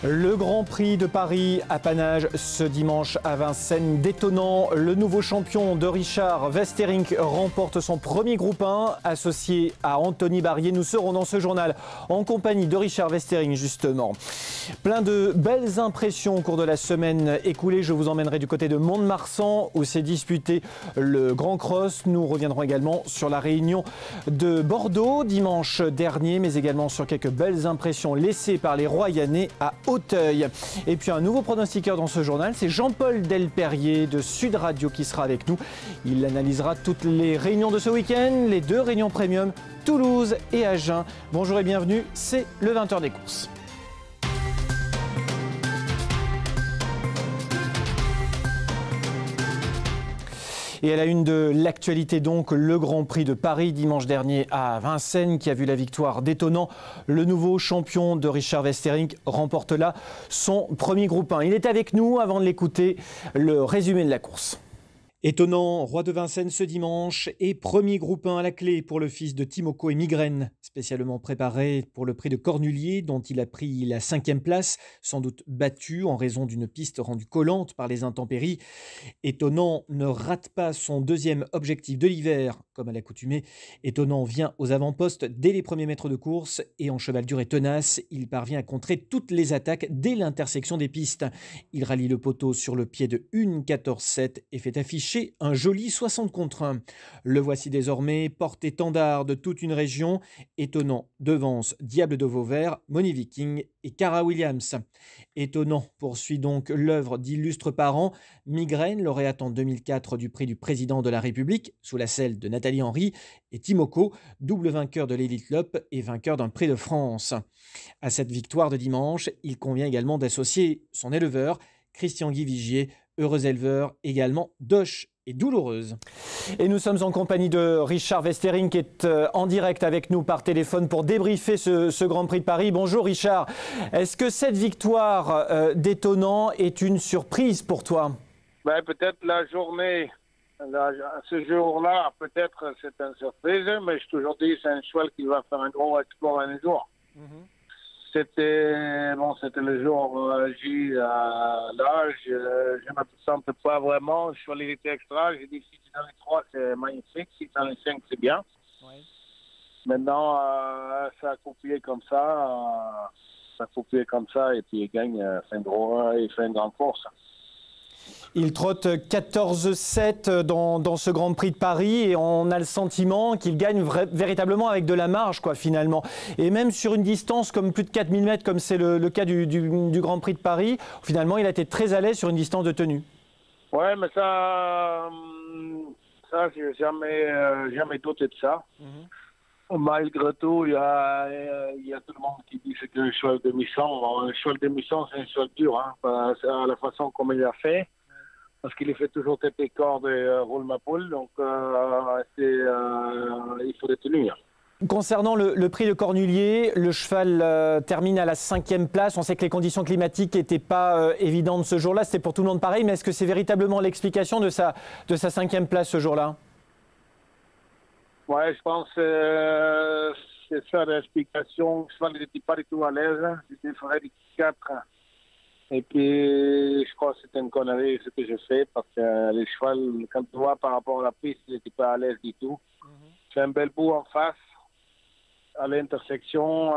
Le Grand Prix de Paris apanage ce dimanche à Vincennes. Détonnant, le nouveau champion de Richard Westerink remporte son premier groupe 1 associé à Anthony Barrier. Nous serons dans ce journal en compagnie de Richard Westerink justement. Plein de belles impressions au cours de la semaine écoulée. Je vous emmènerai du côté de Mont-de-Marsan où s'est disputé le Grand Cross. Nous reviendrons également sur la réunion de Bordeaux dimanche dernier, mais également sur quelques belles impressions laissées par les Royannais à Auteuil. Et puis un nouveau pronostiqueur dans ce journal, c'est Jean-Paul Delperrier de Sud Radio qui sera avec nous. Il analysera toutes les réunions de ce week-end, les deux réunions premium, Toulouse et Agen. Bonjour et bienvenue, c'est le 20h des courses. Et à la une de l'actualité donc, le Grand Prix de Paris dimanche dernier à Vincennes qui a vu la victoire d'étonnant. Le nouveau champion de Richard Westerink remporte là son premier groupe 1. Il est avec nous avant de l'écouter, le résumé de la course. Étonnant, roi de Vincennes ce dimanche et premier groupe 1 à la clé pour le fils de Timoko et Migraine, spécialement préparé pour le prix de Cornulier dont il a pris la 5e place, sans doute battu en raison d'une piste rendue collante par les intempéries. Étonnant ne rate pas son deuxième objectif de l'hiver, comme à l'accoutumée. Étonnant vient aux avant-postes dès les premiers mètres de course et en cheval dur et tenace, il parvient à contrer toutes les attaques dès l'intersection des pistes. Il rallie le poteau sur le pied de 1,14,7 et fait afficher un joli 60 contre 1. Le voici désormais porte-étendard de toute une région. Étonnant devance Diable de Vauvert, Money Viking et Cara Williams. Étonnant poursuit donc l'œuvre d'illustres parents. Migraine, lauréate en 2004 du prix du président de la République, sous la selle de Nathalie Henry, et Timoko, double vainqueur de l'Elite Lop et vainqueur d'un prix de France. À cette victoire de dimanche, il convient également d'associer son éleveur, Christian-Guy Vigier, heureux éleveur, également Doche et douloureuse. Et nous sommes en compagnie de Richard Westerink qui est en direct avec nous par téléphone pour débriefer ce Grand Prix de Paris. Bonjour Richard, est-ce que cette victoire d'étonnant est une surprise pour toi? Peut-être la journée, ce jour-là, peut-être c'est une surprise, mais je toujours dit c'est un cheval qui va faire un gros exploit un jour. C'était le jour J là, je ne me sentais pas vraiment. Je suis allé extra. J'ai dit si c'est dans les 3, c'est magnifique. Si c'est dans les 5, c'est bien. Ouais. Maintenant, ça a coupé comme ça. Et puis il gagne. Il fait une grande course. Il trotte 14-7 dans ce Grand Prix de Paris et on a le sentiment qu'il gagne véritablement avec de la marge finalement. Et même sur une distance comme plus de 4000 mètres comme c'est le cas du Grand Prix de Paris, finalement il a été très à l'aise sur une distance de tenue. Ouais, mais ça j'ai jamais douté de ça. Malgré tout, il y a tout le monde qui dit que c'est un cheval de mission. Un cheval de mission, c'est un cheval dur, à la façon comme il a fait. Parce qu'il fait toujours tête et corde et roule ma poule, donc il faut les tenir. Concernant le prix de Cornulier, le cheval termine à la 5e place. On sait que les conditions climatiques n'étaient pas évidentes ce jour-là, c'était pour tout le monde pareil, mais est-ce que c'est véritablement l'explication de sa 5e place ce jour-là? Ouais, je pense que c'est ça l'explication. Le cheval n'était pas du tout à l'aise, c'était Frédéric 4. Et puis, je crois que c'était une connerie ce que j'ai fait parce que les chevaux, quand tu vois par rapport à la piste, ils n'étaient pas à l'aise du tout. C'est un bel bout en face, à l'intersection,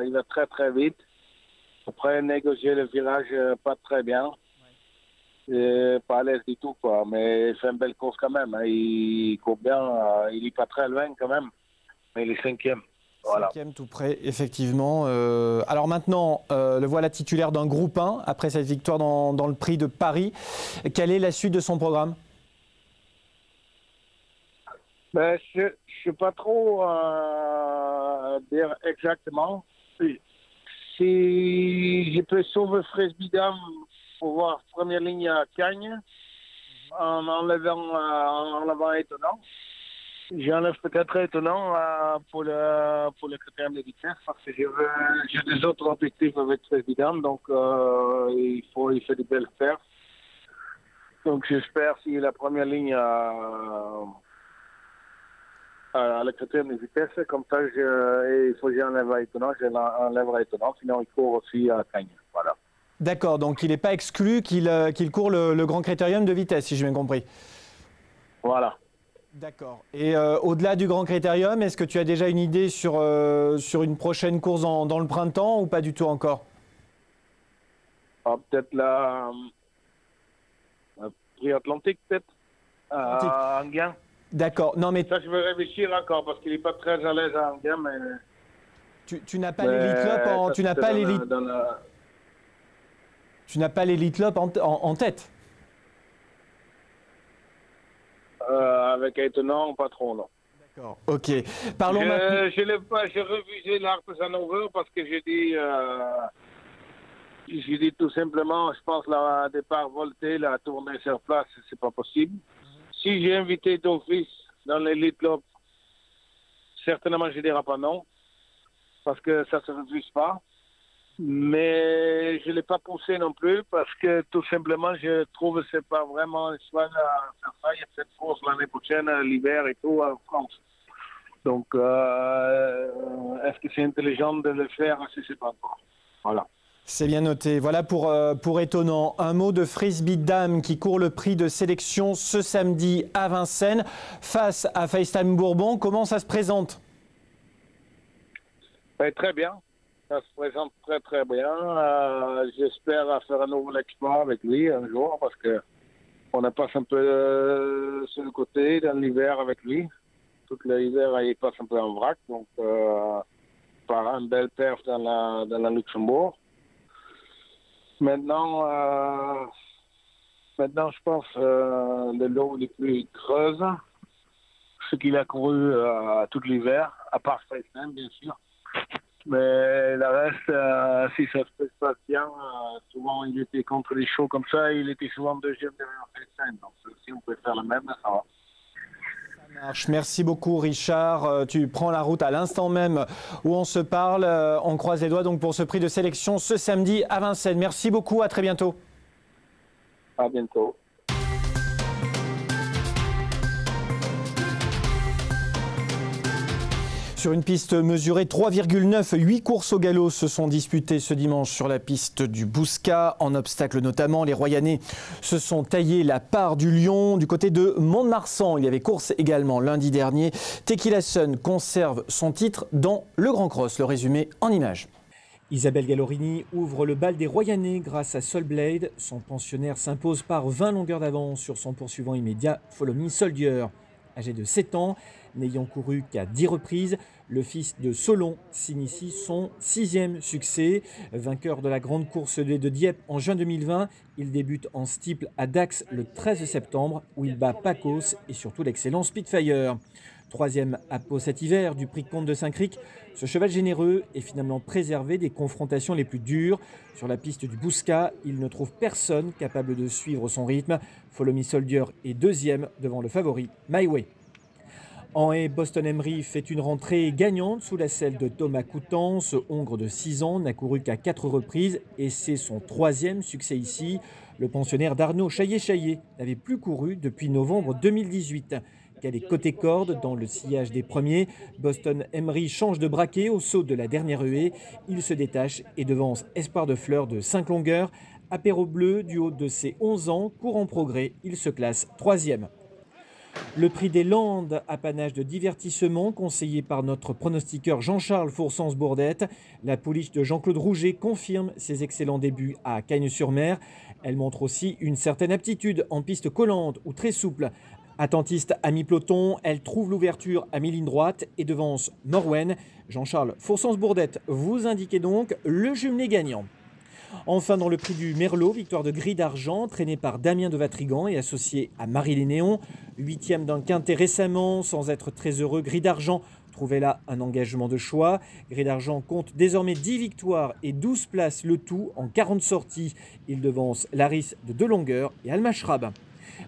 il va très très vite. Après, négocier le virage pas très bien. Et pas à l'aise du tout, mais c'est une belle course quand même. Il court bien, il n'est pas très loin quand même, mais il est 5e. Voilà. 5e tout près, effectivement. Alors maintenant, le voilà titulaire d'un groupe 1 après cette victoire dans le prix de Paris. Quelle est la suite de son programme? Je ne sais pas trop dire exactement. Si je peux sauver Fresbidam pour voir première ligne à Cagnes en enlevant étonnant. J'enlève peut-être étonnant pour le critère de vitesse parce que j'ai des autres objectifs avec Fresbidam, donc il fait des belles perfs. Donc j'espère si la première ligne à la quatrième de vitesse, comme ça il faut que j'enlève étonnant, sinon il court aussi à Cagnes. Voilà. D'accord, donc il n'est pas exclu qu'il court le Grand Critérium de vitesse, si j'ai bien compris. Voilà. D'accord. Et au-delà du Grand Critérium, est-ce que tu as déjà une idée sur une prochaine course dans le printemps ou pas du tout encore? Peut-être la Prix Atlantique, peut-être, à Enghien. D'accord. Non, mais ça, je vais réfléchir encore parce qu'il n'est pas très à l'aise à Enghien, mais... Tu n'as pas l'Elite Lopp tu n'as pas l'Elite... Tu n'as pas l'Elite Lopp en tête? Avec étonnant, pas trop, non. D'accord, ok. Parlons maintenant. J'ai refusé l'Artisan parce que j'ai dit tout simplement, je pense la départ volté, la tournée sur place, c'est pas possible. Si j'ai invité d'office dans l'Elite Lopp, certainement je dirai pas non, parce que ça se refuse pas. Mais je ne l'ai pas poussé non plus parce que tout simplement je trouve que c'est pas vraiment le choix de faire ça. Il y a cette course l'année prochaine, l'hiver et tout en France. Donc est-ce que c'est intelligent de le faire? Je ne sais pas encore. Voilà. C'est bien noté. Voilà pour étonnant. Un mot de Frisbee Dame qui court le prix de sélection ce samedi à Vincennes face à FaceTime Bourbon. Comment ça se présente? Très bien. Ça se présente très très bien. J'espère faire un nouveau exploit avec lui un jour parce que on passe un peu sur le côté dans l'hiver avec lui. Tout l'hiver il passe un peu en vrac, donc par un bel perf dans la Luxembourg. Maintenant, je pense le lot les plus creuses, ce qu'il a couru tout l'hiver, à part FaceTime bien sûr. Mais le reste, si ça se passe bien, souvent il était contre les shows comme ça, il était souvent deuxième derrière FaceTime. Donc si on peut faire le même, ça va. Ça marche. Merci beaucoup Richard. Tu prends la route à l'instant même où on se parle. On croise les doigts donc pour ce prix de sélection ce samedi à Vincennes. Merci beaucoup, à très bientôt. À bientôt. Sur une piste mesurée 3,9, 8 courses au galop se sont disputées ce dimanche sur la piste du Bouscat. En obstacle notamment, les Royanais se sont taillés la part du lion. Du côté de Mont-de-Marsan, il y avait course également lundi dernier. Tequila Sun conserve son titre dans le Grand Cross. Le résumé en images. Isabelle Gallorini ouvre le bal des Royanais grâce à Soulblade. Son pensionnaire s'impose par 20 longueurs d'avance sur son poursuivant immédiat, Follow Me Soldier. Âgé de 7 ans, n'ayant couru qu'à 10 reprises, le fils de Solon signe ici son 6e succès. Vainqueur de la grande course de Dieppe en juin 2020, il débute en steeple à Dax le 13 septembre où il bat Pacos et surtout l'excellent Spitfire. 3e à Pau cet hiver du prix Comte de Saint-Cricq, ce cheval généreux est finalement préservé des confrontations les plus dures. Sur la piste du Bouscat, il ne trouve personne capable de suivre son rythme. Follow Me Soldier est 2e devant le favori My Way. En haie, Boston Emery fait une rentrée gagnante sous la selle de Thomas Coutan. Ce Hongre de 6 ans n'a couru qu'à 4 reprises et c'est son 3e succès ici. Le pensionnaire d'Arnaud Chaillet-Chaillet n'avait plus couru depuis novembre 2018. Calé côté corde dans le sillage des premiers, Boston Emery change de braquet au saut de la dernière huée. Il se détache et devance Espoir de Fleur de 5 longueurs. Apéro Bleu, du haut de ses 11 ans, court en progrès. Il se classe 3e. Le prix des Landes, apanage de divertissement, conseillé par notre pronostiqueur Jean-Charles Foursens-Bourdette. La pouliche de Jean-Claude Rouget confirme ses excellents débuts à Cagnes-sur-Mer. Elle montre aussi une certaine aptitude en piste collante ou très souple. Attentiste à mi-peloton, elle trouve l'ouverture à mi-ligne droite et devance Morwen. Jean-Charles Foursens-Bourdette vous indiquez donc le jumelé gagnant. Enfin, dans le prix du Merlot, victoire de Gris d'Argent, traîné par Damien de Vatrigan et associé à Marie Lénéon. 8e d'un quintet récemment, sans être très heureux, Gris d'Argent trouvait là un engagement de choix. Gris d'Argent compte désormais 10 victoires et 12 places, le tout en 40 sorties. Il devance Laris de 2 longueurs et Alma Schrab.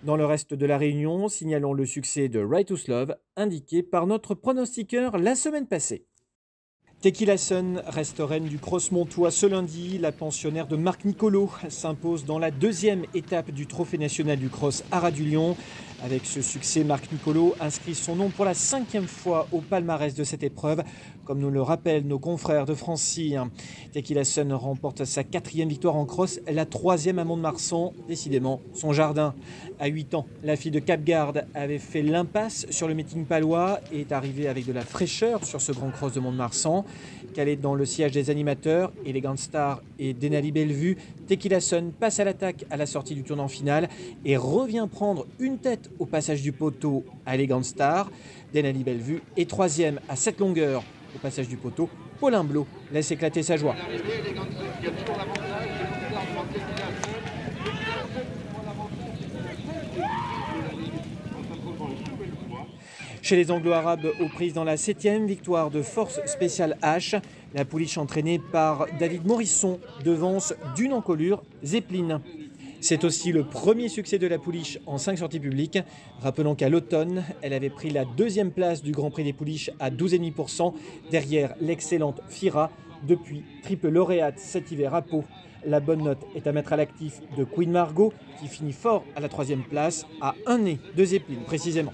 Dans le reste de la réunion, signalons le succès de Righteous Love, indiqué par notre pronostiqueur la semaine passée. Tequila Sun reste reine du cross montois ce lundi. La pensionnaire de Marc Nicolo s'impose dans la 2e étape du Trophée national du cross Haras du Lion. Avec ce succès, Marc Nicolo inscrit son nom pour la 5e fois au palmarès de cette épreuve, comme nous le rappellent nos confrères de Francy. Tequila Sun remporte sa 4e victoire en cross, la 3e à Mont-de-Marsan, décidément son jardin. À 8 ans, la fille de Cap-Garde avait fait l'impasse sur le meeting palois et est arrivée avec de la fraîcheur sur ce grand cross de Mont-de-Marsan. Calée dans le sillage des animateurs, Elegant Star et Denali Bellevue, Tequila Sun passe à l'attaque à la sortie du tournant final et revient prendre une tête au passage du poteau à Elegant Star. Denali Bellevue est 3e à 7 longueurs au passage du poteau. Paulin Blot laisse éclater sa joie. Chez les Anglo-Arabes, aux prises dans la 7e victoire de Force Spéciale H, la pouliche entraînée par David Morisson devance d'une encolure Zeppelin. C'est aussi le premier succès de la pouliche en 5 sorties publiques. Rappelons qu'à l'automne, elle avait pris la 2e place du Grand Prix des pouliches à 12,5%, derrière l'excellente Fira, depuis triple lauréate cet hiver à Pau. La bonne note est à mettre à l'actif de Queen Margot, qui finit fort à la 3e place, à un nez de Zeppelin précisément.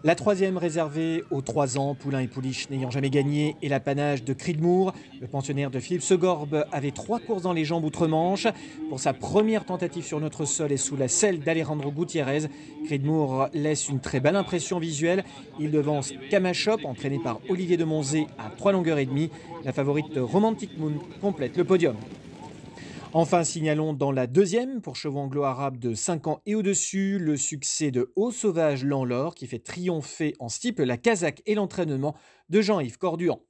La 3e réservée aux 3 ans, poulain et pouliche n'ayant jamais gagné, est l'apanage de Creedmoor. Le pensionnaire de Philippe Segorbe avait 3 courses dans les jambes outre-Manche. Pour sa première tentative sur notre sol et sous la selle d'Alejandro Gutiérrez, Creedmoor laisse une très belle impression visuelle. Il devance Kamashop, entraîné par Olivier de Monzé à 3 longueurs et demie. La favorite Romantic Moon complète le podium. Enfin, signalons dans la 2e, pour chevaux anglo-arabes de 5 ans et au-dessus, le succès de Haut Sauvage Lanlor qui fait triompher en steeple la casaque et l'entraînement de Jean-Yves Corduan.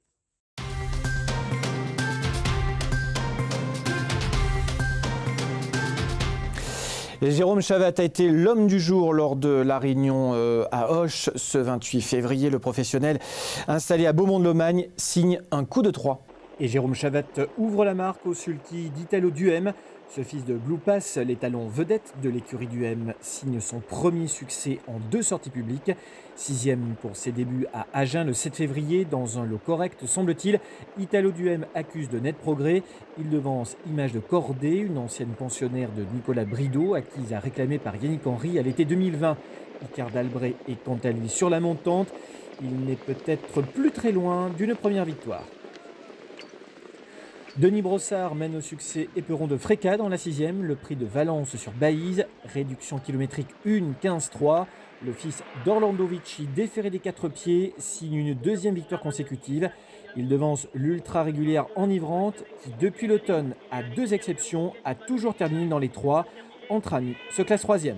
Et Jérôme Chavat a été l'homme du jour lors de la réunion à Auch ce 28 février. Le professionnel installé à Beaumont-de-Lomagne signe un coup de 3. Et Jérôme Chavat ouvre la marque au sulky d'Italo Duhem. Ce fils de Blue Pass, l'étalon vedette de l'écurie Duhem, signe son premier succès en 2 sorties publiques. 6e pour ses débuts à Agen le 7 février, dans un lot correct semble-t-il. Italo Duhem accuse de net progrès. Il devance Image de Cordée, une ancienne pensionnaire de Nicolas Brideau, acquise à réclamer par Yannick Henry à l'été 2020. Icard d'Albret est quant à lui sur la montante. Il n'est peut-être plus très loin d'une première victoire. Denis Brossard mène au succès Éperon de Fréca dans la 6e, le prix de Valence sur Baïse, réduction kilométrique 1,15,3. Le fils d'Orlando Vici, déféré des 4 pieds, signe une 2e victoire consécutive. Il devance l'ultra régulière enivrante qui, depuis l'automne, à 2 exceptions, a toujours terminé dans les 3. Entre amis, se classe 3e.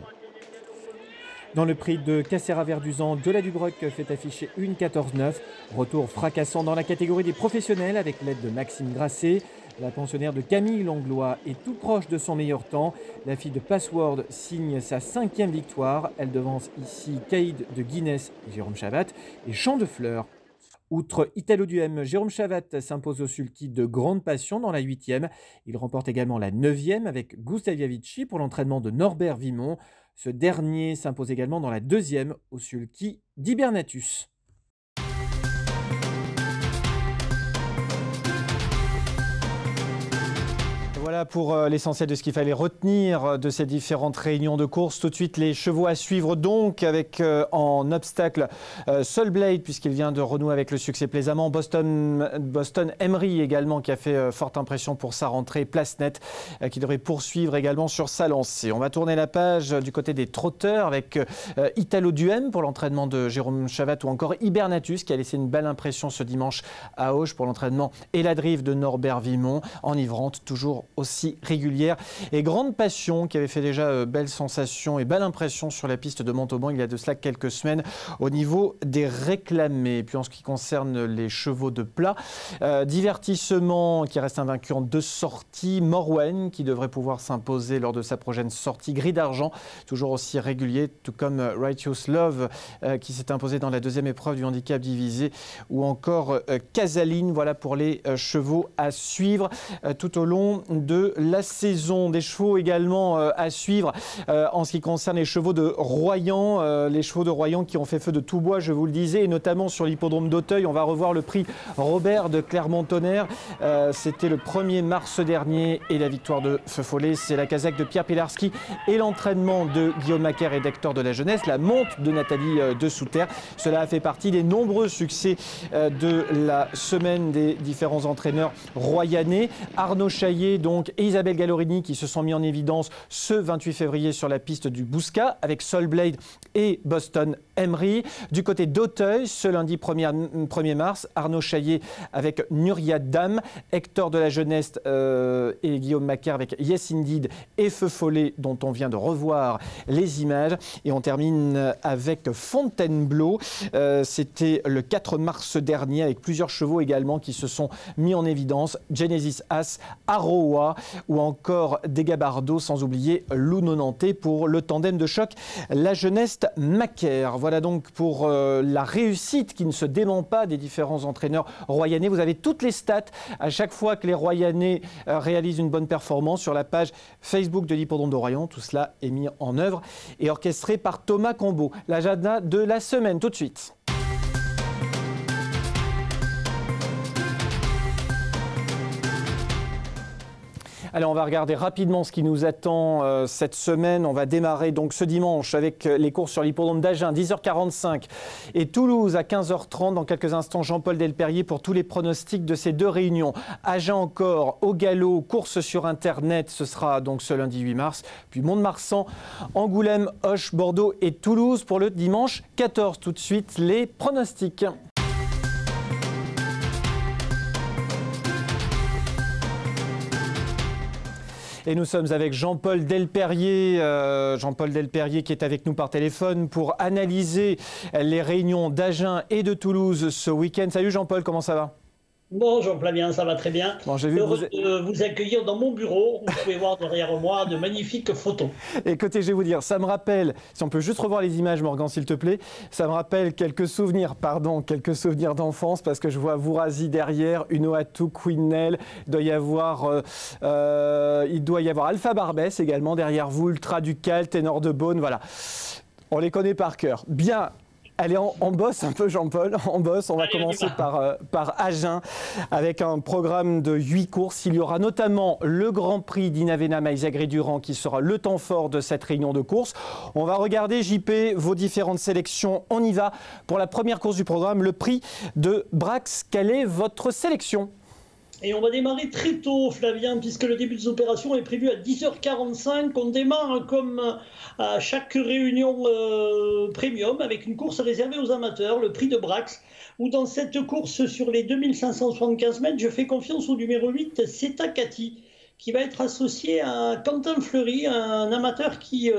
Dans le prix de Cassera-Verduzan, Dola Dubroc fait afficher 1,14,9. Retour fracassant dans la catégorie des professionnels avec l'aide de Maxime Grasset. La pensionnaire de Camille Langlois est tout proche de son meilleur temps. La fille de Password signe sa 5e victoire. Elle devance ici Caïd de Guinness et Jérôme Chavat et Champ de Fleurs. Outre Italo Duhem, Jérôme Chavat s'impose au sulky de Grande Passion dans la 8e. Il remporte également la 9e avec Gustavia Vici pour l'entraînement de Norbert Vimont. Ce dernier s'impose également dans la 2e au sulky d'Hibernatus. Voilà pour l'essentiel de ce qu'il fallait retenir de ces différentes réunions de course. Tout de suite, les chevaux à suivre donc avec en obstacle Soulblade puisqu'il vient de renouer avec le succès plaisamment. Boston Emery également qui a fait forte impression pour sa rentrée. Place Nette qui devrait poursuivre également sur sa lancée. On va tourner la page du côté des trotteurs avec Italo Duhem pour l'entraînement de Jérôme Chavat ou encore Hibernatus qui a laissé une belle impression ce dimanche à Auch pour l'entraînement et la drive de Norbert Vimont. Enivrante, toujours aussi régulière et Grande Passion qui avait fait déjà belle sensation et belle impression sur la piste de Montauban il y a de cela quelques semaines au niveau des réclamés. Et puis en ce qui concerne les chevaux de plat, Divertissement qui reste invaincu en 2 sorties, Morwen qui devrait pouvoir s'imposer lors de sa prochaine sortie, Gris d'Argent toujours aussi régulier, tout comme Righteous Love qui s'est imposé dans la 2e épreuve du handicap divisé ou encore Casaline. Voilà pour les chevaux à suivre tout au long de de la saison. Des chevaux également à suivre en ce qui concerne les chevaux de Royan. Les chevaux de Royan qui ont fait feu de tout bois, je vous le disais, et notamment sur l'hippodrome d'Auteuil. On va revoir le prix Robert de Clermont-Tonnerre. C'était le 1er mars dernier et la victoire de Feu Follet, c'est la casaque de Pierre Pilarski et l'entraînement de Guillaume Macaire et d'Hector de la Jeunesse, la monte de Nathalie de Souterre. Cela a fait partie des nombreux succès de la semaine des différents entraîneurs royanais. Arnaud Chaillet donc, et Isabelle Gallorini qui se sont mis en évidence ce 28 février sur la piste du Bouscat avec Soulblade et Boston Emery. Du côté d'Auteuil, ce lundi 1er mars, Arnaud Chaillet avec Nuria Dam, Hector de la Jeunesse et Guillaume Macaire avec Yes Indeed et Feu Follet dont on vient de revoir les images. Et on termine avec Fontainebleau. C'était le 4 mars dernier avec plusieurs chevaux également qui se sont mis en évidence. Genesis As, Aroa ou encore des Gabardo, sans oublier Luno Nantais pour le tandem de choc La Jeunesse Macaire. Voilà donc pour la réussite qui ne se dément pas des différents entraîneurs royanais. Vous avez toutes les stats à chaque fois que les royanais réalisent une bonne performance sur la page Facebook de l'hippodrome de Royan. Tout cela est mis en œuvre et orchestré par Thomas Combeau. L'agenda de la semaine tout de suite. Allez, on va regarder rapidement ce qui nous attend cette semaine. On va démarrer donc ce dimanche avec les courses sur l'hippodrome d'Agen, 10h45 et Toulouse à 15h30. Dans quelques instants, Jean-Paul Delperrier pour tous les pronostics de ces deux réunions. Agen encore, au galop, course sur Internet, ce sera donc ce lundi 8 mars. Puis Mont-de-Marsan, Angoulême, Auch, Bordeaux et Toulouse pour le dimanche 14. Tout de suite, les pronostics. Et nous sommes avec Jean-Paul Delperrier. Jean-Paul Delperrier qui est avec nous par téléphone pour analyser les réunions d'Agen et de Toulouse ce week-end. Salut Jean-Paul, comment ça va ? Bonjour Flavien, ça va très bien. Bon, j'ai vu heureux de vous accueillir dans mon bureau. Vous pouvez voir derrière moi de magnifiques photos. Écoutez, je vais vous dire, ça me rappelle, si on peut juste revoir les images, Morgan, s'il te plaît, ça me rappelle quelques souvenirs d'enfance, parce que je vois Vourazi derrière, Unoatou, Quinnell, il doit y avoir Alpha Barbès également derrière vous, Ultra Ducal, Ténor de Beaune, voilà. On les connaît par cœur. Bien. Allez, on bosse un peu, Jean-Paul, on bosse. On va commencer par Agen avec un programme de 8 courses. Il y aura notamment le Grand Prix d'Inavena Maïzagri-Durand qui sera le temps fort de cette réunion de courses. On va regarder, JP, vos différentes sélections. On y va pour la première course du programme, le prix de Brax. Quelle est votre sélection ? Et on va démarrer très tôt, Flavien, puisque le début des opérations est prévu à 10h45. On démarre comme à chaque réunion premium avec une course réservée aux amateurs, le prix de Brax, où dans cette course sur les 2575 mètres, je fais confiance au numéro 8, Seta Kati, qui va être associé à Quentin Fleury, un amateur qui,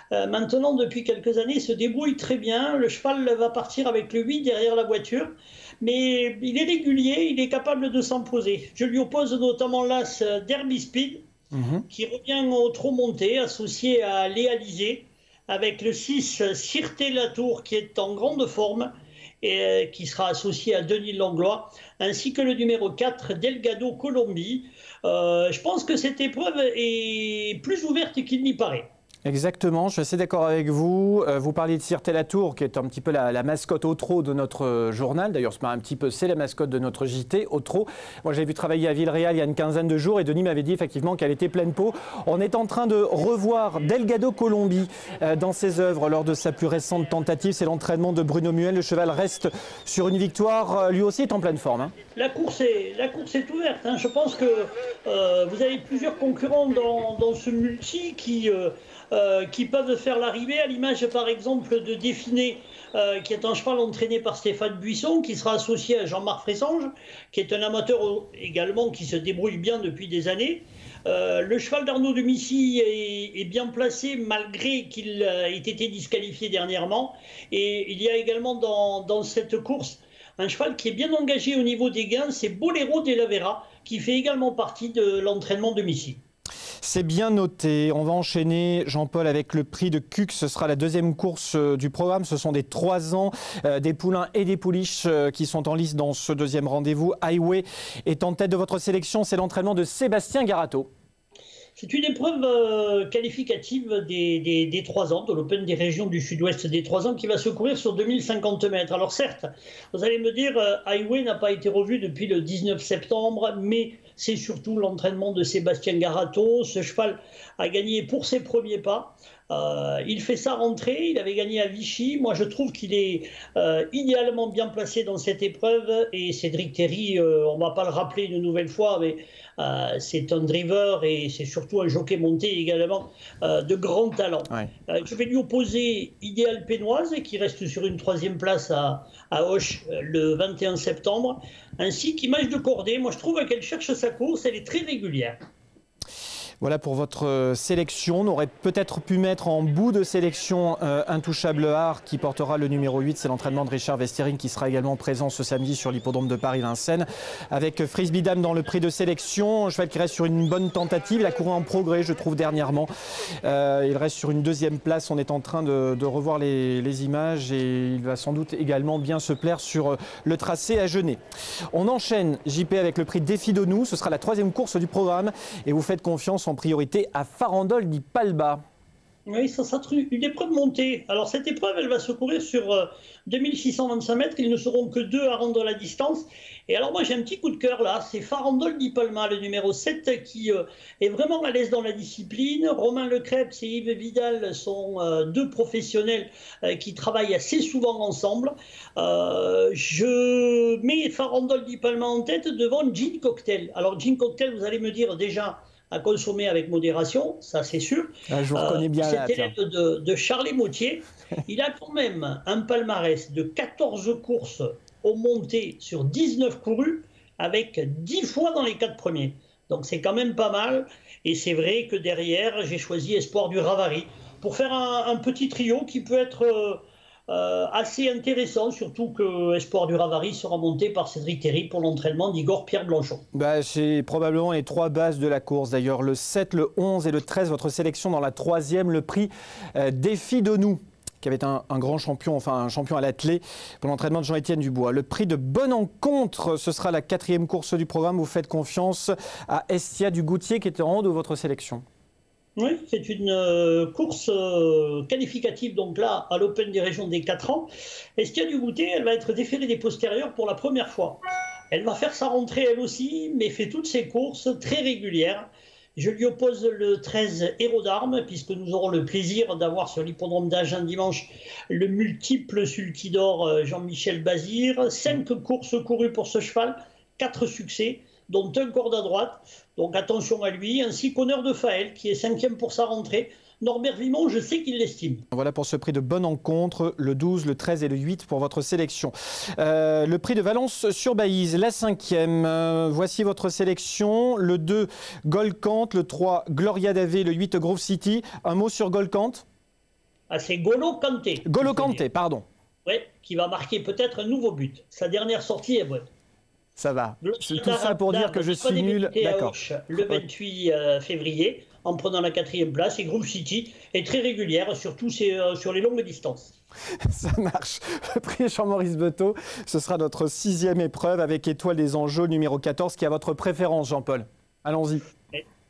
maintenant, depuis quelques années, se débrouille très bien. Le cheval va partir avec le 8 derrière la voiture. Mais il est régulier, il est capable de s'imposer. Je lui oppose notamment l'As Derby Speed, qui revient au trot monté, associé à Léa Lisée, avec le 6 Sirté Latour, qui est en grande forme, et qui sera associé à Denis Langlois, ainsi que le numéro 4 Delgado Colombie. Je pense que cette épreuve est plus ouverte qu'il n'y paraît. Exactement, je suis assez d'accord avec vous. Vous parliez de Sirté Latour, qui est un petit peu la mascotte au trot de notre journal. D'ailleurs, c'est la mascotte de notre JT au trot. Moi, j'avais vu travailler à Villeréal il y a une quinzaine de jours et Denis m'avait dit effectivement qu'elle était pleine peau. On est en train de revoir Delgado Colombie dans ses œuvres lors de sa plus récente tentative. C'est l'entraînement de Bruno Muel. Le cheval reste sur une victoire. Lui aussi est en pleine forme. Hein. La course est ouverte. Hein. Je pense que vous avez plusieurs concurrents dans ce multi qui peuvent faire l'arrivée, à l'image par exemple de Définé, qui est un cheval entraîné par Stéphane Buisson, qui sera associé à Jean-Marc Fressange, qui est un amateur également qui se débrouille bien depuis des années. Le cheval d'Arnaud de Missy est bien placé malgré qu'il ait été disqualifié dernièrement. Et il y a également dans cette course un cheval qui est bien engagé au niveau des gains, c'est Bolero de la Vera, qui fait également partie de l'entraînement de Missy. C'est bien noté. On va enchaîner, Jean-Paul, avec le prix de Cuc. Ce sera la deuxième course du programme. Ce sont des 3 ans, des poulains et des pouliches qui sont en lice dans ce deuxième rendez-vous. Highway est en tête de votre sélection. C'est l'entraînement de Sébastien Garato. C'est une épreuve qualificative des 3 ans, de l'Open des régions du sud-ouest des 3 ans, qui va se courir sur 2050 mètres. Alors certes, vous allez me dire, Highway n'a pas été revu depuis le 19 septembre, mais c'est surtout l'entraînement de Sébastien Garato. Ce cheval a gagné pour ses premiers pas. Il fait sa rentrée, il avait gagné à Vichy. Moi, je trouve qu'il est idéalement bien placé dans cette épreuve. Et Cédric Terry, on ne va pas le rappeler une nouvelle fois, mais c'est un driver et c'est surtout un jockey monté également de grand talent. Ouais. Je vais lui opposer Idéal Pénoise, qui reste sur une 3e place à Auch le 21 septembre, ainsi qu'Image de Cordée. Moi, je trouve qu'elle cherche sa course, elle est très régulière. Voilà pour votre sélection. On aurait peut-être pu mettre en bout de sélection Intouchable Art qui portera le numéro 8. C'est l'entraînement de Richard Westering qui sera également présent ce samedi sur l'hippodrome de Paris-Vincennes. Avec Frisbee Dame dans le prix de sélection. Un cheval qui reste sur une bonne tentative. Il a couru en progrès, je trouve, dernièrement. Il reste sur une 2e place. On est en train de revoir les images et il va sans doute également bien se plaire sur le tracé à Genêt. On enchaîne, JP, avec le prix Défi de nous. Ce sera la 3e course du programme et vous faites confiance en priorité à Farandole di Palba. Oui, ça sera une épreuve montée. Alors cette épreuve, elle va se courir sur 2625 mètres. Ils ne seront que 2 à rendre la distance. Et alors moi j'ai un petit coup de cœur là, c'est Farandole di Palma, le numéro 7, qui est vraiment à l'aise dans la discipline. Romain Lecrepes et Yves Vidal sont 2 professionnels qui travaillent assez souvent ensemble. Je mets Farandole di Palma en tête devant Gin Cocktail. Alors Gin Cocktail, vous allez me dire déjà, à consommer avec modération, ça c'est sûr. Ah, je vous reconnais bien là. C'est élève de Charlie Mautier. Il a quand même un palmarès de 14 courses au monté sur 19 courus, avec 10 fois dans les 4 premiers. Donc c'est quand même pas mal. Et c'est vrai que derrière, j'ai choisi Espoir du Ravary pour faire un petit trio qui peut être assez intéressant, surtout que Espoir du Ravary sera monté par Cédric Terry pour l'entraînement d'Igor Pierre Blanchon. C'est probablement les 3 bases de la course d'ailleurs, le 7, le 11 et le 13, votre sélection dans la 3e, le prix Défi de nous, qui avait un grand champion, enfin un champion à l'attelé pour l'entraînement de Jean-Étienne Dubois. Le prix de Bonne Encontre, ce sera la 4e course du programme. Vous faites confiance à Estia du Goutier qui était en haut de votre sélection. Oui, c'est une course qualificative, donc là, à l'Open des régions des 4 ans. Estia du Goutier, elle va être déférée des postérieurs pour la première fois. Elle va faire sa rentrée elle aussi, mais fait toutes ses courses très régulières. Je lui oppose le 13 Héros d'Armes, puisque nous aurons le plaisir d'avoir sur l'hippodrome d'Agen dimanche le multiple sulky d'or Jean-Michel Bazir. 5 courses courues pour ce cheval, 4 succès, dont un corde à droite. Donc attention à lui, ainsi qu'Honneur de Faël, qui est 5e pour sa rentrée. Norbert Vimont, je sais qu'il l'estime. Voilà pour ce prix de Bonne Encontre, le 12, le 13 et le 8 pour votre sélection. Le prix de Valence-sur-Baïse, la 5e. Voici votre sélection. Le 2, Golkant, le 3, Gloria Davé, le 8, Grove City. Un mot sur Golkant? C'est Golo Kanté. Golo Kanté, pardon. Oui, qui va marquer peut-être un nouveau but. Sa dernière sortie est bonne. Ça va. C'est tout ça pour dire que je suis nul. D'accord. Le 28 février, en prenant la 4e place. Et Grove City est très régulière, surtout sur les longues distances. Ça marche. Le prix Jean-Maurice Beteau, ce sera notre 6e épreuve avec Étoile des Angeaux numéro 14, qui a votre préférence, Jean-Paul. Allons-y.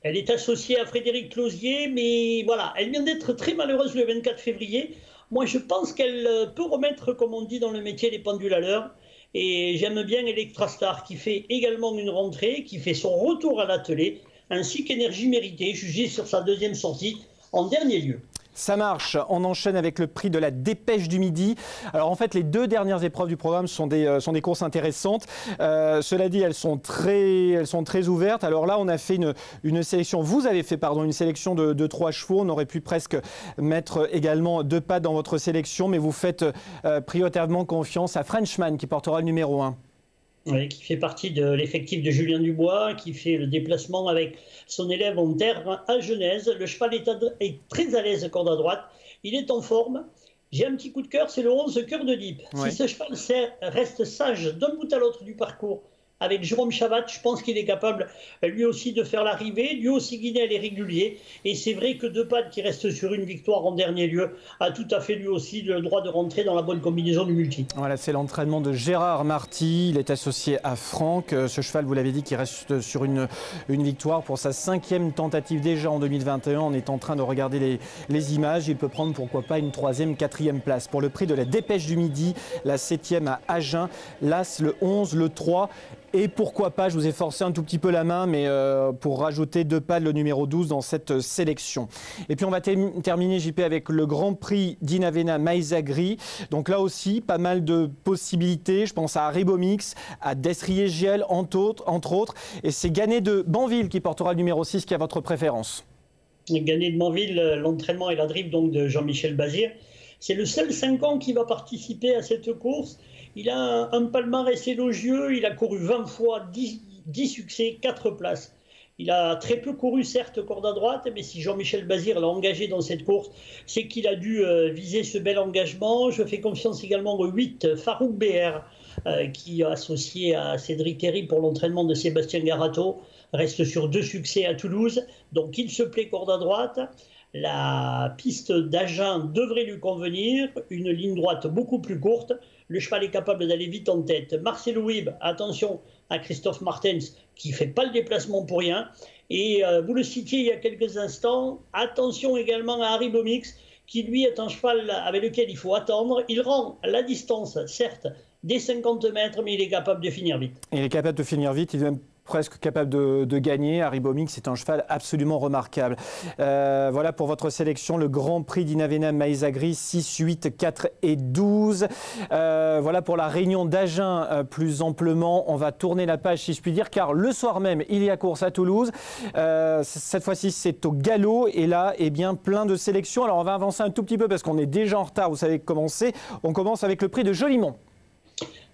Elle est associée à Frédéric Closier, mais voilà, elle vient d'être très malheureuse le 24 février. Moi, je pense qu'elle peut remettre, comme on dit dans le métier, les pendules à l'heure. Et j'aime bien Electrastar, qui fait également une rentrée, qui fait son retour à l'attelé, ainsi qu'Énergie Méritée, jugée sur sa 2e sortie en dernier lieu. Ça marche. On enchaîne avec le prix de la Dépêche du Midi. Alors en fait, les 2 dernières épreuves du programme sont des courses intéressantes. Cela dit, elles sont très ouvertes. Alors là, on a fait une sélection. Vous avez fait, pardon, une sélection de 3 chevaux. On aurait pu presque mettre également 2 pattes dans votre sélection, mais vous faites prioritairement confiance à Frenchman qui portera le numéro 1. Oui, qui fait partie de l'effectif de Julien Dubois, qui fait le déplacement avec son élève en terre à Genèse. Le cheval est très à l'aise corde à droite. Il est en forme. J'ai un petit coup de cœur, c'est le 11 Cœur de Dieppe. Ouais. Si ce cheval reste sage d'un bout à l'autre du parcours, avec Jérôme Chavat. Je pense qu'il est capable lui aussi de faire l'arrivée. Lui aussi, Guinel est régulier. Et c'est vrai que Depad, qui reste sur une victoire en dernier lieu, a tout à fait lui aussi le droit de rentrer dans la bonne combinaison du multi. Voilà, c'est l'entraînement de Gérard Marty. Il est associé à Franck. Ce cheval, vous l'avez dit, qui reste sur une victoire pour sa 5e tentative déjà en 2021. On est en train de regarder les images. Il peut prendre pourquoi pas une 3e, 4e place. Pour le prix de la Dépêche du Midi, la 7e à Agen, l'As, le 11, le 3. Et pourquoi pas, je vous ai forcé un tout petit peu la main, mais pour rajouter Depad, le numéro 12 dans cette sélection. Et puis on va terminer, JP, avec le Grand Prix d'Inavena Maizagri. Donc là aussi, pas mal de possibilités. Je pense à Ribomix, à Desrier-Giel, entre autres. Et c'est Gannet de Banville qui portera le numéro 6, qui a votre préférence. Gannet de Banville, l'entraînement et la drive donc de Jean-Michel Bazir. C'est le seul 5 ans qui va participer à cette course. Il a un palmarès élogieux, il a couru 20 fois, 10 succès, 4 places. Il a très peu couru, certes, corde à droite, mais si Jean-Michel Bazir l'a engagé dans cette course, c'est qu'il a dû viser ce bel engagement. Je fais confiance également au 8, Farouk BR, qui, associé à Cédric Terry pour l'entraînement de Sébastien Garato, reste sur 2 succès à Toulouse. Donc il se plaît corde à droite. La piste d'Agen devrait lui convenir, une ligne droite beaucoup plus courte. Le cheval est capable d'aller vite en tête. Marcel Ouib, attention à Christophe Martens, qui ne fait pas le déplacement pour rien. Et vous le citiez il y a quelques instants, attention également à Harry Bomix, qui lui est un cheval avec lequel il faut attendre. Il rend la distance, certes, des 50 mètres, mais il est capable de finir vite. Il est capable de finir vite, il est même presque capable de gagner. Harry Bomix, c'est un cheval absolument remarquable. Voilà pour votre sélection, le Grand Prix d'Inavena Maizagri, 6, 8, 4 et 12. Voilà pour la réunion d'Agen plus amplement. On va tourner la page, si je puis dire, car le soir même, il y a course à Toulouse. Cette fois-ci, c'est au galop. Et là, eh bien, plein de sélections. Alors, on va avancer un tout petit peu parce qu'on est déjà en retard. Vous savez comment c'est. On commence avec le prix de Jolimont.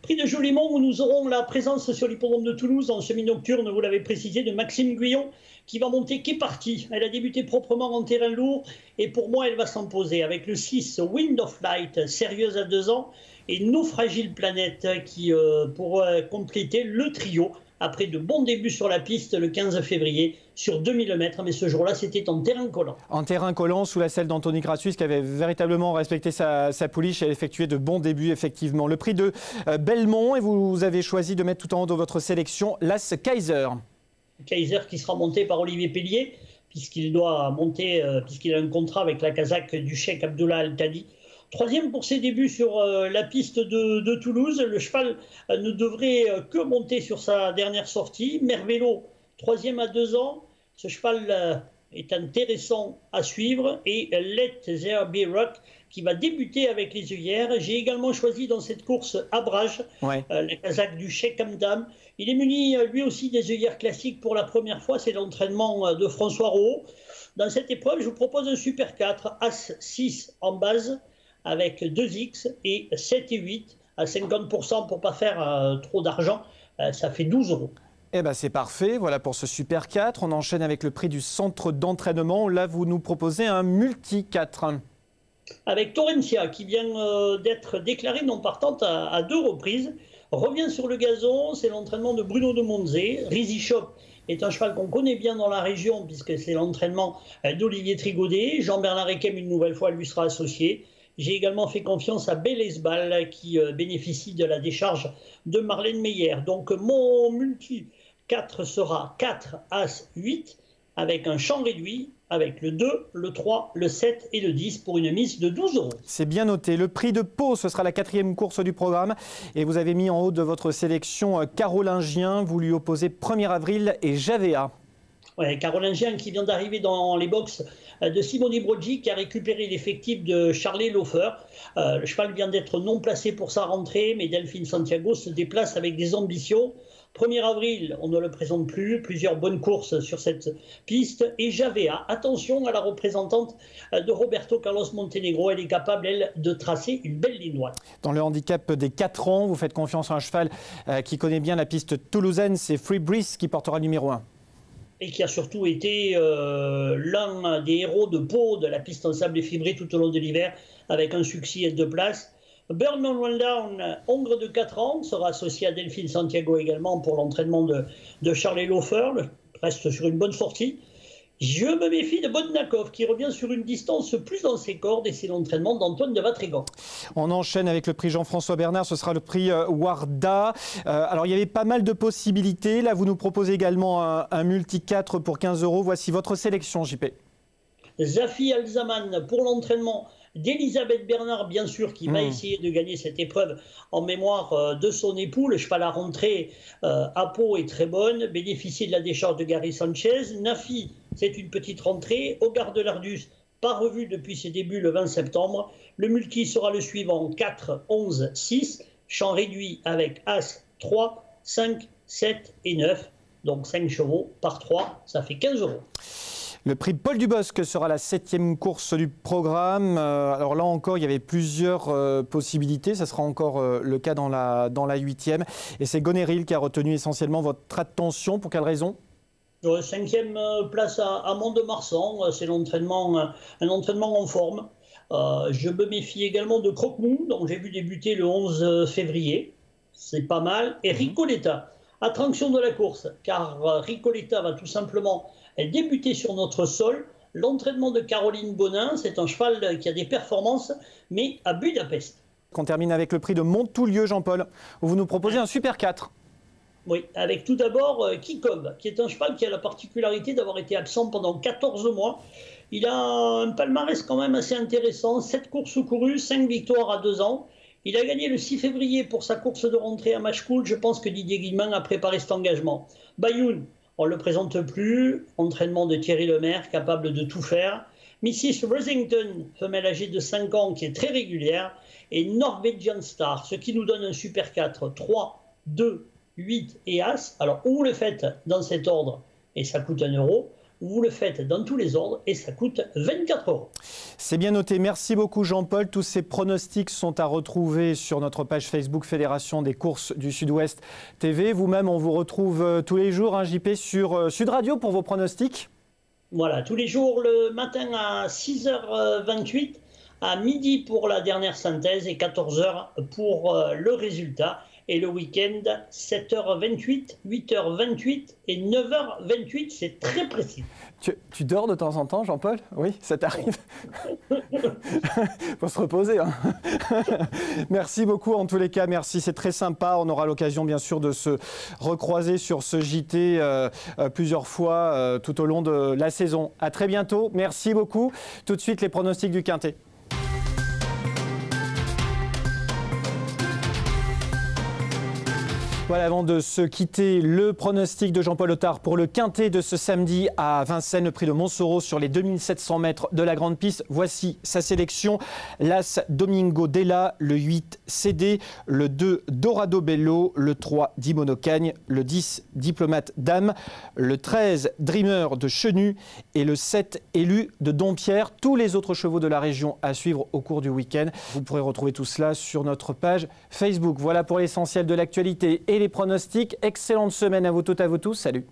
Prix de Jolimont, où nous aurons la présence sur l'hippodrome de Toulouse en semi-nocturne, vous l'avez précisé, de Maxime Guyon, qui va monter, qui est partie. Elle a débuté proprement en terrain lourd, et pour moi, elle va s'imposer avec le 6, Wind of Light, sérieuse à 2 ans, et Nos Fragiles Planètes, qui pourra compléter le trio, après de bons débuts sur la piste le 15 février, sur 2000 mètres, mais ce jour-là, c'était en terrain collant. En terrain collant, sous la selle d'Anthony Crassus, qui avait véritablement respecté sa pouliche et effectué de bons débuts, effectivement. Le prix de Belmont, et vous avez choisi de mettre tout en haut de votre sélection, l'As Kaiser. Kaiser qui sera monté par Olivier Pellier, puisqu'il doit monter, puisqu'il a un contrat avec la Kazakh du Cheikh Abdullah Al-Thani. 3e pour ses débuts sur la piste de Toulouse. Le cheval ne devrait que monter sur sa dernière sortie. Mervelo, 3e à 2 ans. Ce cheval est intéressant à suivre. Et Let There Be Rock, qui va débuter avec les œillères. J'ai également choisi dans cette course Abrage, la Kazakh du Cheikh Hamdam. Il est muni lui aussi des œillères classiques pour la première fois. C'est l'entraînement de François Roux. Dans cette épreuve, je vous propose un Super 4, As 6 en base, avec 2X et 7 et 8 à 50% pour ne pas faire trop d'argent. Ça fait 12 €. Eh ben c'est parfait, voilà pour ce Super 4. On enchaîne avec le prix du centre d'entraînement. Là, vous nous proposez un multi 4. Avec Torrencia, qui vient d'être déclarée non partante à 2 reprises. Revient sur le gazon, c'est l'entraînement de Bruno de Monzé. Rizzi Shop est un cheval qu'on connaît bien dans la région, puisque c'est l'entraînement d'Olivier Trigaudet. Jean-Bernard Ekem, une nouvelle fois, lui sera associé. J'ai également fait confiance à Bellesbal, qui bénéficie de la décharge de Marlène Meyer. Donc mon multi 4 sera 4, As, 8, avec un champ réduit, avec le 2, le 3, le 7 et le 10 pour une mise de 12 €. C'est bien noté. Le prix de Pau, ce sera la 4e course du programme. Et vous avez mis en haut de votre sélection Carolingien. Vous lui opposez 1er avril et Javea. Ouais, Carolingien qui vient d'arriver dans les box de Simone Broggi, qui a récupéré l'effectif de Charlie Laufer. Le cheval vient d'être non placé pour sa rentrée, mais Delphine Santiago se déplace avec des ambitions. 1er avril, on ne le présente plus, plusieurs bonnes courses sur cette piste. Et Javea, attention à la représentante de Roberto Carlos Montenegro, elle est capable, elle, de tracer une belle ligne droite. Dans le handicap des 4 ans, vous faites confiance à un cheval qui connaît bien la piste toulousaine, c'est Free Breeze qui portera le numéro 1. Et qui a surtout été l'un des héros de Pau de la piste en sable fibré tout au long de l'hiver, avec un succès de place. Bernard Walldown, hongre de 4 ans, sera associé à Delphine Santiago également pour l'entraînement de Charlie Laufer, reste sur une bonne sortie. Je me méfie de Bodnakov qui revient sur une distance plus dans ses cordes et c'est l'entraînement d'Antoine de Vatrigan. On enchaîne avec le prix Jean-François Bernard, ce sera le prix Warda. Alors il y avait pas mal de possibilités, là vous nous proposez également un multi 4 pour 15 €. Voici votre sélection JP. Zafi Alzaman pour l'entraînement d'Elisabeth Bernard, bien sûr, qui va essayer de gagner cette épreuve en mémoire de son époux. Le cheval à rentrée à Pau est très bonne, bénéficier de la décharge de Gary Sanchez. Nafi, c'est une petite rentrée. Au de l'Ardus, pas revu depuis ses débuts le 20 septembre. Le multi sera le suivant, 4, 11, 6. Champ réduit avec As, 3, 5, 7 et 9. Donc 5 chevaux par 3, ça fait 15 €. Le prix Paul Dubosc sera la 7e course du programme. Alors là encore, il y avait plusieurs possibilités. Ça sera encore le cas dans la 8e. Et c'est Goneril qui a retenu essentiellement votre attention. Pour quelle raison ? 5e place à Mont-de-Marsan. C'est un entraînement en forme. Je me méfie également de Croque-Mou, dont j'ai vu débuter le 11 février. C'est pas mal. Et Ricoletta. Attention de la course, car Ricoletta va tout simplement débuter sur notre sol. L'entraînement de Caroline Bonin, c'est un cheval qui a des performances, mais à Budapest. On termine avec le prix de Montoulieu, Jean-Paul, où vous nous proposez un Super 4. Oui, avec tout d'abord Kikob, qui est un cheval qui a la particularité d'avoir été absent pendant 14 mois. Il a un palmarès quand même assez intéressant, 7 courses courues, 5 victoires à 2 ans. Il a gagné le 6 février pour sa course de rentrée à Machecoul. Je pense que Didier Guillemin a préparé cet engagement. Bayoun, on ne le présente plus. Entraînement de Thierry Lemaire, capable de tout faire. Mrs. Rosington, femelle âgée de 5 ans, qui est très régulière. Et Norwegian Star, ce qui nous donne un Super 4, 3, 2, 8 et As. Alors, ou vous le faites dans cet ordre et ça coûte 1 €. Vous le faites dans tous les ordres et ça coûte 24 €. C'est bien noté. Merci beaucoup Jean-Paul. Tous ces pronostics sont à retrouver sur notre page Facebook Fédération des courses du Sud-Ouest TV. Vous-même, on vous retrouve tous les jours, JP, sur Sud Radio pour vos pronostics. Voilà, tous les jours le matin à 6h28, à midi pour la dernière synthèse et 14h pour le résultat. Et le week-end, 7h28, 8h28 et 9h28, c'est très précis. Tu dors de temps en temps, Jean-Paul? Oui, ça t'arrive. Faut se reposer. Hein. Merci beaucoup en tous les cas, merci, c'est très sympa. On aura l'occasion bien sûr de se recroiser sur ce JT plusieurs fois tout au long de la saison. À très bientôt, merci beaucoup. Tout de suite, les pronostics du Quintet. Voilà, avant de se quitter, le pronostic de Jean-Paul Othard pour le Quintet de ce samedi à Vincennes, le prix de Montsoreau sur les 2700 mètres de la grande piste. Voici sa sélection. L'As Domingo Della, le 8 CD, le 2 Dorado Bello, le 3 Dimono Cagne, le 10 Diplomate Dame, le 13 Dreamer de Chenu et le 7 Élu de Dompierre. Tous les autres chevaux de la région à suivre au cours du week-end. Vous pourrez retrouver tout cela sur notre page Facebook. Voilà pour l'essentiel de l'actualité et les pronostics. Excellente semaine à vous toutes, à vous tous. Salut.